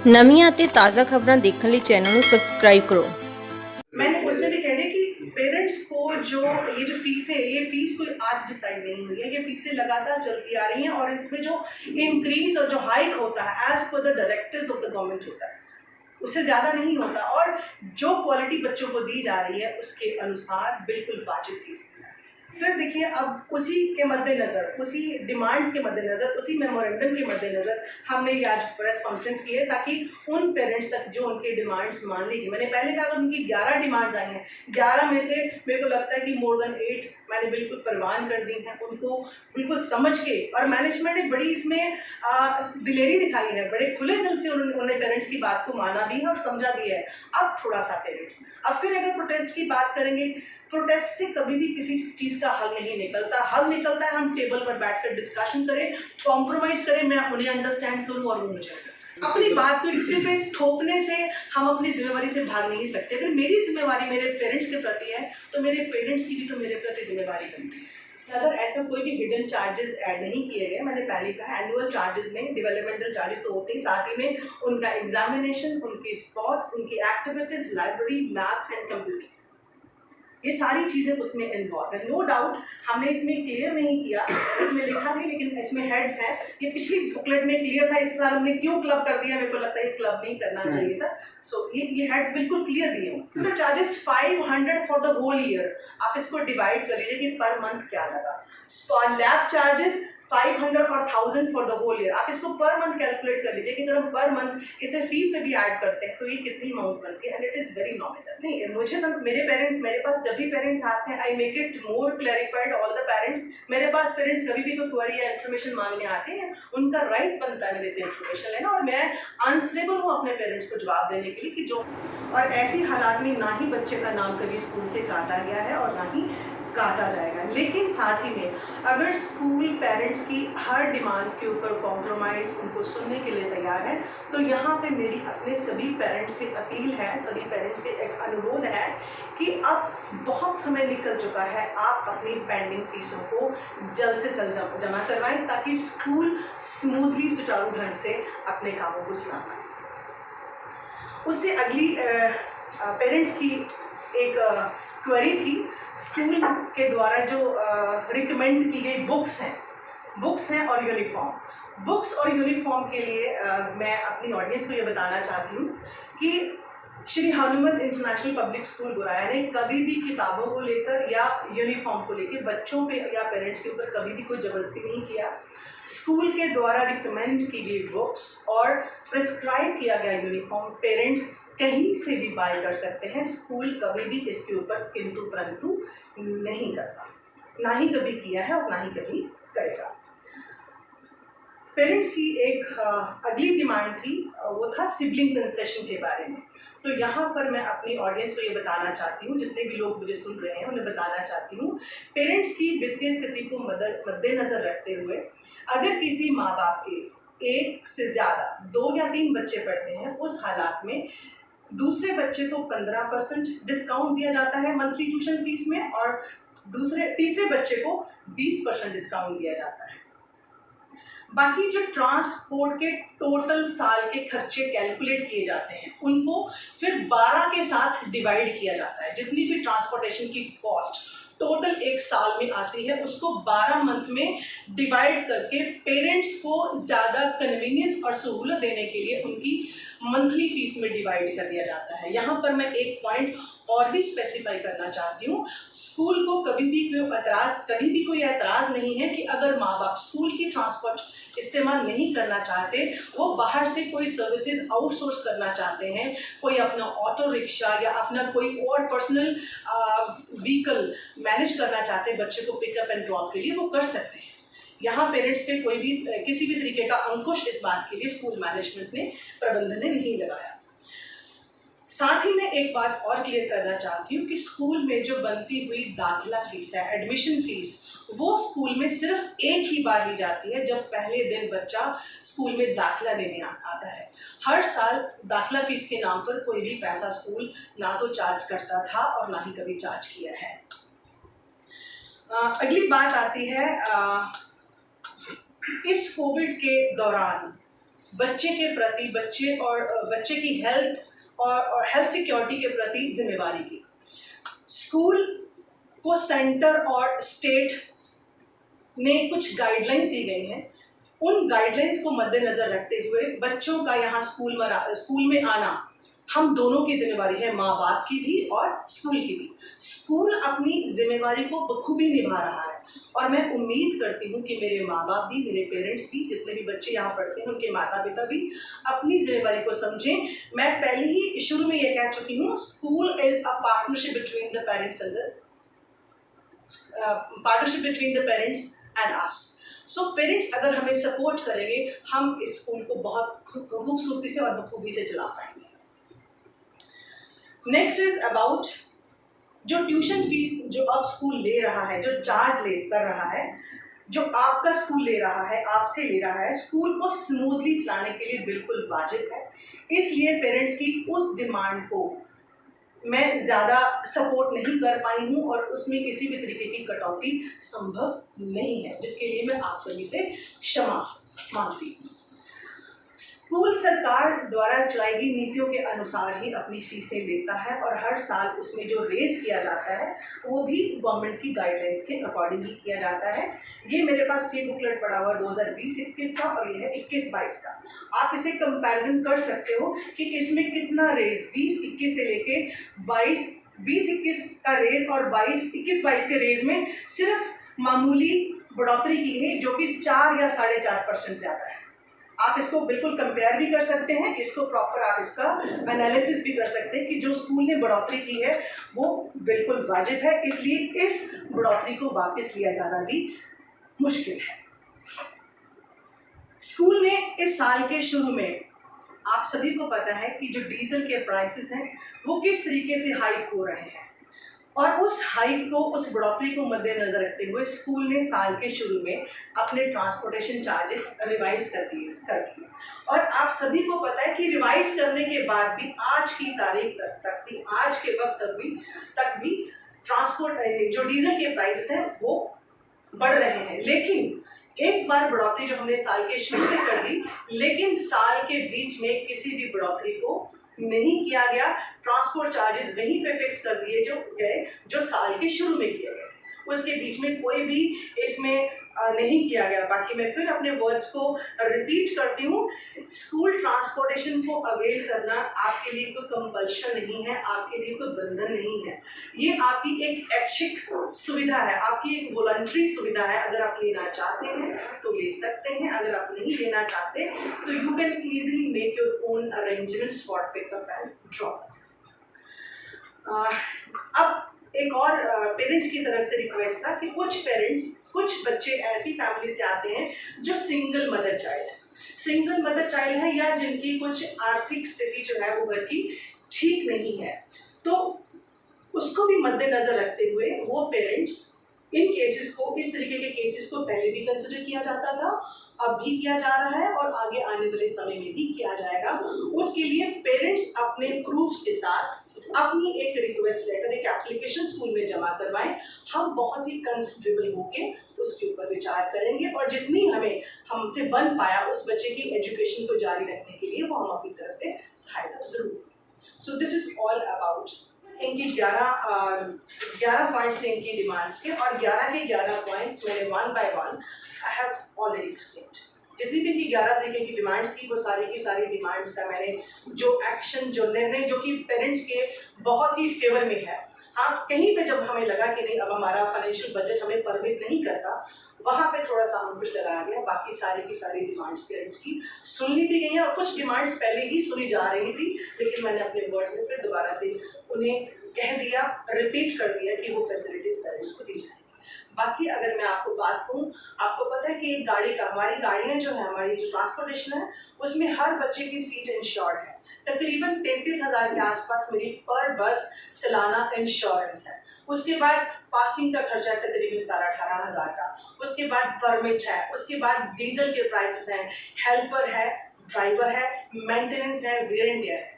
ਨਵੀਆਂ ਅਤੇ ਤਾਜ਼ਾ ਖਬਰਾਂ ਦੇਖਣ ਲਈ ਚੈਨਲ ਨੂੰ ਸਬਸਕ੍ਰਾइब करो। मैंने उससे भी कह दिया कि पेरेंट्स को जो फीस है, ये फीस कोई आज डिसाइड नहीं हुई है, ये फीसें लगातार चलती आ रही हैं और इसमें जो इंक्रीज और जो हाइक होता है as per the directives of the government होता है, उससे ज़्यादा नहीं होता और जो क्वालिटी बच्चों को दी जा रही है उसके अनुसार बिल्कुल वाजिब फीस दी जा रही है। फिर देखिए, अब उसी के मद्देनज़र, उसी डिमांड्स के मद्देनज़र, उसी मेमोरेंडम के मद्देनज़र हमने ये आज प्रेस कॉन्फ्रेंस की है ताकि उन पेरेंट्स तक जो उनके डिमांड्स मान ली गई, मैंने पहले कहा अगर उनकी 11 डिमांड्स आई हैं, 11 में से मेरे को लगता है कि मोर देन 8 मैंने बिल्कुल परवान कर दी हैं, उनको बिल्कुल समझ के, और मैनेजमेंट ने बड़ी इसमें दिलेरी दिखाई है, बड़े खुले दिल से उन्होंने पेरेंट्स की बात को माना भी है और समझा भी है। अब थोड़ा सा पेरेंट्स, अब फिर अगर प्रोटेस्ट की बात करेंगे, प्रोटेस्ट से कभी भी किसी चीज़ का हल नहीं निकलता। हल निकलता है हम टेबल पर बैठकर डिस्कशन करें, कॉम्प्रोमाइज़ करें, मैं उन्हें अंडरस्टैंड करूँ और वो मुझे अंडरस्टैंड। अपनी बात को एक दूसरे पे थोपने से हम अपनी जिम्मेवारी से भाग नहीं सकते। अगर मेरी जिम्मेवारी मेरे पेरेंट्स के प्रति है तो मेरे पेरेंट्स की भी तो मेरे प्रति जिम्मेवारी बनती है। अगर ऐसा कोई भी हिडन चार्जेस ऐड नहीं किए गए, मैंने पहले कहा एनुअल चार्जेस में डेवलपमेंटल चार्जेस तो होते ही, साथ ही में उनका एग्जामिनेशन, उनकी स्पोर्ट्स, उनकी activities, library, labs and computers, ये सारी चीज़ें उसमें इन्वॉल्व है। नो डाउट हमने इसमें क्लियर नहीं किया, इसमें लिखा नहीं, लेकिन इसमें हेड्स हैं। ये पिछली बुकलेट में क्लियर था, इस साल हमने क्यों क्लब कर दिया, मेरे को लगता है ये क्लब नहीं करना चाहिए था। सो ये हेड्स बिल्कुल क्लियर दिए हैं। तो charges 500 for the whole year, आप इसको डिवाइड कर लीजिए कि पर मंथ क्या लगा। लैब चार्जेस 500 और 1000 फॉर द होल ईयर, आप इसको पर मंथ कैलकुलेट कर लीजिए कि अगर हम पर मंथ इसे फीस में भी ऐड करते हैं तो ये कितनी अमाउंट बनती है, and it is very nominal. नहीं, मुझे मेरे पास जब भी पेरेंट्स आते हैं, I make it more clarified all the parents. मेरे पास पेरेंट्स कभी भी कोई क्वेरी या इन्फॉर्मेशन मांगने आते हैं, उनका राइट बनता है मेरे से इन्फॉर्मेशन लेना, और मैं आंसरेबल हूँ अपने पेरेंट्स को जवाब देने के लिए कि जो, और ऐसी हालात में ना ही बच्चे का नाम कभी स्कूल से काटा गया है और ना ही काटा जाएगा। लेकिन साथ ही में अगर स्कूल पेरेंट्स की हर डिमांड्स के ऊपर कॉम्प्रोमाइज़, उनको सुनने के लिए तैयार है, तो यहाँ पे मेरी अपने सभी पेरेंट्स से अपील है, सभी पेरेंट्स से एक अनुरोध है कि अब बहुत समय निकल चुका है, आप अपनी पेंडिंग फीसों को जल्द से जल्द जमा करवाएं ताकि स्कूल स्मूथली, सुचारू ढंग से अपने कामों को चला पाए। उससे अगली पेरेंट्स की एक क्वेरी थी, स्कूल के द्वारा जो रिकमेंड की गई बुक्स हैं और यूनिफॉर्म। बुक्स और यूनिफॉर्म के लिए मैं अपनी ऑडियंस को ये बताना चाहती हूँ कि Shri Hanumat international public school Guraya ने कभी भी किताबों को लेकर या यूनिफॉर्म को लेकर बच्चों पे या पेरेंट्स के ऊपर कभी भी कोई ज़बरदस्ती नहीं किया। स्कूल के द्वारा रिकमेंड की गई बुक्स और प्रिस्क्राइब किया गया यूनिफॉर्म पेरेंट्स कहीं से भी बाय कर सकते हैं। स्कूल कभी भी इसके ऊपर किंतु परंतु नहीं करता, ना ही कभी किया है और ना ही कभी करेगा। पेरेंट्स की एक अगली डिमांड थी, वो था सिबलिंग कंसेशन के बारे में। तो यहाँ पर मैं अपनी ऑडियंस को ये बताना चाहती हूँ, जितने भी लोग मुझे सुन रहे हैं उन्हें बताना चाहती हूँ, पेरेंट्स की वित्तीय स्थिति को मद्देनज़र रखते हुए अगर किसी माँ बाप के एक से ज़्यादा 2 या 3 बच्चे पढ़ते हैं, उस हालात में दूसरे बच्चे को 15% डिस्काउंट दिया जाता है मंथली ट्यूशन फीस में, और तीसरे बच्चे को 20% डिस्काउंट दिया जाता है। बाकी जो ट्रांसपोर्ट के टोटल साल के खर्चे कैलकुलेट किए जाते हैं, उनको फिर 12 के साथ डिवाइड किया जाता है। जितनी भी ट्रांसपोर्टेशन की कॉस्ट टोटल एक साल में आती है, उसको 12 मंथ में डिवाइड करके पेरेंट्स को ज़्यादा कन्वीनियंस और सहूलत देने के लिए उनकी मंथली फीस में डिवाइड कर दिया जाता है। यहाँ पर मैं एक पॉइंट और भी स्पेसिफाई करना चाहती हूँ, स्कूल को कभी भी कोई एतराज़ नहीं है कि अगर माँ बाप स्कूल की ट्रांसपोर्ट इस्तेमाल नहीं करना चाहते, वो बाहर से कोई सर्विसेज आउटसोर्स करना चाहते हैं, कोई अपना ऑटो रिक्शा या अपना कोई और पर्सनल व्हीकल मैनेज करना चाहते हैं बच्चे को पिकअप एंड ड्रॉप के लिए, वो कर सकते हैं। यहाँ पेरेंट्स पे कोई भी किसी भी तरीके का अंकुश इस बात के लिए स्कूल मैनेजमेंट ने, प्रबंधन ने नहीं लगाया। साथ ही मैं एक बात और क्लियर करना चाहती हूँ कि स्कूल में जो बनती हुई दाखिला फीस है, एडमिशन फीस, वो स्कूल में सिर्फ एक ही बार ली जाती है जब पहले दिन बच्चा स्कूल में दाखिला लेने आता है। हर साल दाखिला फीस के नाम पर कोई भी पैसा स्कूल ना तो चार्ज करता था और ना ही कभी चार्ज किया है। अगली बात आती है, इस कोविड के दौरान बच्चे के प्रति, बच्चे की हेल्थ और हेल्थ सिक्योरिटी के प्रति जिम्मेवारी की। स्कूल को सेंटर और स्टेट ने कुछ गाइडलाइंस दी गई हैं। उन गाइडलाइंस को मद्देनजर रखते हुए बच्चों का यहाँ स्कूल में आना हम दोनों की जिम्मेवारी है, माँ बाप की भी और स्कूल की भी। स्कूल अपनी जिम्मेवारी को बखूबी निभा रहा है और मैं उम्मीद करती हूँ कि मेरे माँ बाप भी, मेरे पेरेंट्स भी, जितने भी बच्चे यहाँ पढ़ते हैं उनके माता पिता भी अपनी जिम्मेवारी को समझें। मैं पहले ही शुरू में ये कह चुकी हूँ, school is a partnership between the parents and us. So parents अगर हमें सपोर्ट करेंगे, हम इस स्कूल को बहुत खूबसूरती से और बखूबी से चला पाएंगे। नेक्स्ट इज अबाउट जो ट्यूशन फीस जो अब स्कूल ले रहा है, जो चार्ज कर रहा है, जो आपका स्कूल ले रहा है, आपसे ले रहा है, स्कूल को स्मूथली चलाने के लिए बिल्कुल वाजिब है। इसलिए पेरेंट्स की उस डिमांड को मैं ज़्यादा सपोर्ट नहीं कर पाई हूँ और उसमें किसी भी तरीके की कटौती संभव नहीं है, जिसके लिए मैं आप सभी से क्षमा मांगती हूँ। स्कूल सरकार द्वारा चलाई गई नीतियों के अनुसार ही अपनी फीसें लेता है और हर साल उसमें जो रेज किया जाता है वो भी गवर्नमेंट की गाइडलाइंस के अकॉर्डिंग ही किया जाता है। ये मेरे पास फी बुकलेट पड़ा हुआ 2020-21 का और ये है 21-22 का। आप इसे कंपैरिजन कर सकते हो कि इसमें कितना रेज 20-21 से लेके 20-21 का रेज और 21-22 के रेज में सिर्फ मामूली बढ़ोतरी की है, जो कि 4 या 4.5% ज़्यादा है। आप इसको बिल्कुल कंपेयर भी कर सकते हैं, इसको प्रॉपर आप इसका एनालिसिस भी कर सकते हैं कि जो स्कूल ने बढ़ोतरी की है वो बिल्कुल वाजिब है, इसलिए इस बढ़ोतरी को वापस लिया जाना भी मुश्किल है। स्कूल ने इस साल के शुरू में, आप सभी को पता है कि जो डीजल के प्राइसेस हैं वो किस तरीके से हाइक हो रहे हैं और उस हाइक को, उस बढ़ोतरी को मद्देनजर रखते हुए स्कूल ने साल के शुरू में अपने ट्रांसपोर्टेशन चार्जेस रिवाइज कर दिए और आप सभी को पता है कि रिवाइज करने के बाद भी आज की तारीख तक भी, आज के वक्त तक भी ट्रांसपोर्ट जो डीजल के प्राइस हैं वो बढ़ रहे हैं। लेकिन एक बार बढ़ोतरी जो हमने साल के शुरू में कर दी, लेकिन साल के बीच में किसी भी बढ़ोतरी को नहीं किया गया। ट्रांसपोर्ट चार्जेस वहीं पे फिक्स कर दिए जो साल के शुरू में किए गए, उसके बीच में कोई भी इसमें नहीं किया गया। बाकी मैं फिर अपने वर्ड्स को रिपीट करती हूँ, स्कूल ट्रांसपोर्टेशन को अवेल करना आपके लिए कोई कंपल्शन नहीं है, आपके लिए कोई बंधन नहीं है। ये आपकी एक ऐच्छिक सुविधा है, आपकी एक वॉलंटरी सुविधा है। अगर आप लेना चाहते हैं तो ले सकते हैं, अगर आप नहीं लेना चाहते तो you can easily make your own arrangements for pickup and drop. अब एक और पेरेंट्स की तरफ से रिक्वेस्ट था कि कुछ बच्चे ऐसी फैमिली से आते हैं जो सिंगल मदर चाइल्ड है या जिनकी कुछ आर्थिक स्थिति जो है वो घर की ठीक नहीं है, तो उसको भी मद्देनजर रखते हुए वो पेरेंट्स इन केसेस को, इस तरीके के केसेस को पहले भी कंसिडर किया जाता था, अब भी किया जा रहा है और आगे आने वाले समय में भी किया जाएगा। उसके लिए पेरेंट्स अपने प्रूफ्स के साथ अपनी एक रिक्वेस्ट लेटर, एक एप्लीकेशन स्कूल में जमा करवाएं। हम बहुत ही कंसिडरेबल होके उसके ऊपर विचार करेंगे और जितनी हमसे बन पाया उस बच्चे की एजुकेशन को जारी रखने के लिए वो हम अपनी तरफ से सहायता जरूर करेंगे। So this is all about इनकी 11 पॉइंट्स थे इनकी डिमांड्स के, और 11 के 11 पॉइंट्स मैंने one by one I have already explained. जितनी भी इनकी 11 तरीके की डिमांड्स थी वो सारी की सारी डिमांड्स का मैंने जो एक्शन, जो निर्णय, जो कि पेरेंट्स के बहुत ही फेवर में है। हाँ, कहीं पे जब हमें लगा कि नहीं अब हमारा फाइनेंशियल बजट हमें परमिट नहीं करता, वहाँ पे थोड़ा सा हम कुछ लगाया गया। बाकी सारी की सारी डिमांड्स पेरेंट्स की सुननी भी गई हैं और कुछ डिमांड्स पहले ही सुनी जा रही थी, लेकिन मैंने अपने वर्ड्स में फिर दोबारा से उन्हें कह दिया, रिपीट कर दिया कि वो फैसिलिटीज पेरेंट्स को दी जाएगी। बाकी अगर मैं आपको बात कहूँ, आपको पता है कि एक गाड़ी का, हमारी गाड़ियाँ जो है, हमारी जो ट्रांसपोर्टेशन है उसमें हर बच्चे की सीट इंश्योर्ड है। तकरीबन 33,000 के आसपास मेरी पर बस सालाना इंश्योरेंस है। उसके बाद पासिंग का खर्चा है तकरीबन 17-18 हज़ार का, उसके बाद परमिट है, उसके बाद डीजल के प्राइसेस हैं, हेल्पर है, ड्राइवर है, मेंटेनेंस है, वेयर एंड टियर है।